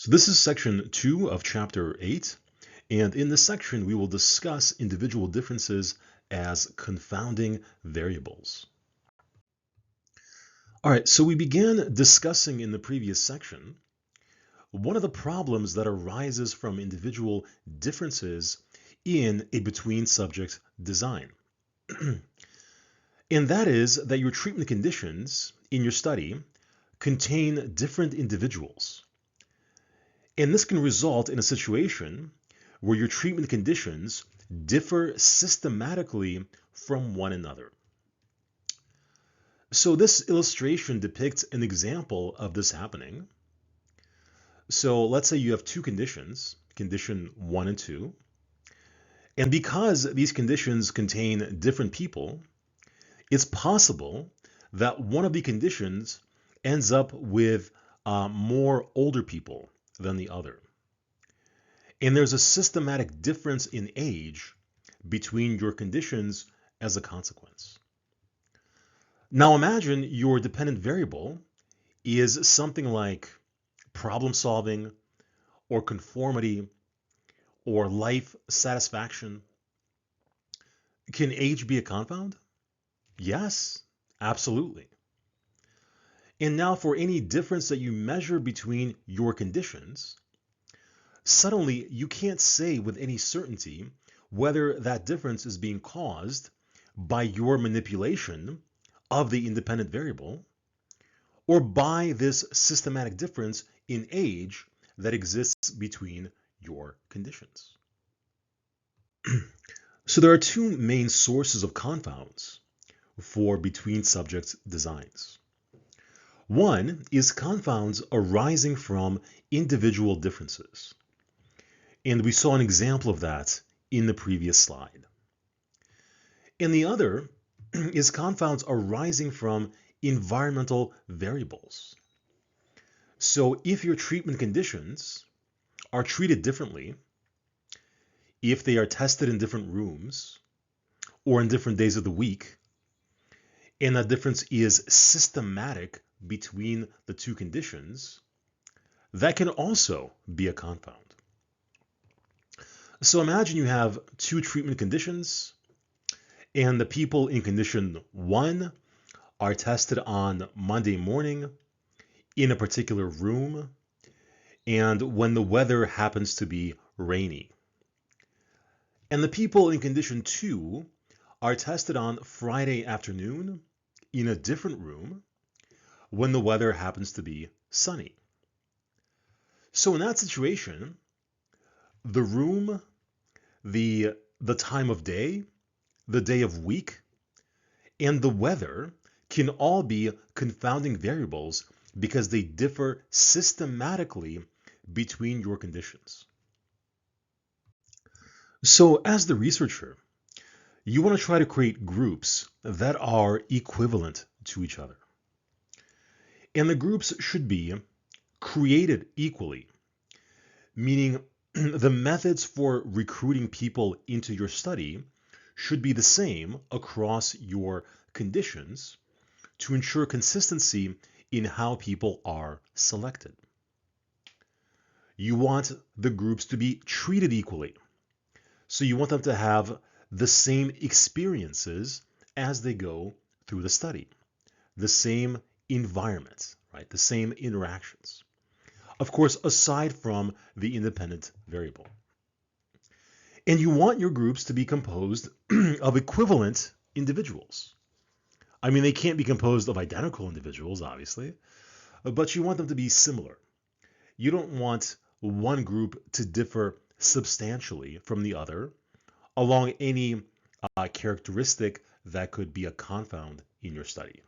So this is section 2 of chapter 8, and in this section we will discuss individual differences as confounding variables. All right, so we began discussing in the previous section one of the problems that arises from individual differences in a between-subject design. And that is that your treatment conditions in your study contain different individuals. And this can result in a situation where your treatment conditions differ systematically from one another. So this illustration depicts an example of this happening. So let's say you have two conditions, condition 1 and 2. And because these conditions contain different people, it's possible that one of the conditions ends up with more older people than the other. And there's a systematic difference in age between your conditions as a consequence. Now imagine your dependent variable is something like problem solving or conformity or life satisfaction. Can age be a confound? Yes, absolutely. And now for any difference that you measure between your conditions, suddenly you can't say with any certainty whether that difference is being caused by your manipulation of the independent variable or by this systematic difference in age that exists between your conditions. So there are two main sources of confounds for between-subject designs. One is confounds arising from individual differences. And we saw an example of that in the previous slide. And the other is confounds arising from environmental variables. So if your treatment conditions are treated differently, if they are tested in different rooms or in different days of the week, and that difference is systematic between the two conditions, that can also be a confound. So imagine you have two treatment conditions, and the people in condition 1 are tested on Monday morning in a particular room, and when the weather happens to be rainy. And the people in condition 2 are tested on Friday afternoon in a different room when the weather happens to be sunny. So in that situation, the room, the time of day, the day of week, and the weather can all be confounding variables because they differ systematically between your conditions. So as the researcher, you want to try to create groups that are equivalent to each other. And the groups should be created equally, meaning the methods for recruiting people into your study should be the same across your conditions to ensure consistency in how people are selected. You want the groups to be treated equally. So you want them to have the same experiences as they go through the study, the same environment, right? The same interactions. Of course, aside from the independent variable. And you want your groups to be composed of equivalent individuals. I mean, they can't be composed of identical individuals, obviously, but you want them to be similar. You don't want one group to differ substantially from the other along any characteristic that could be a confound in your study.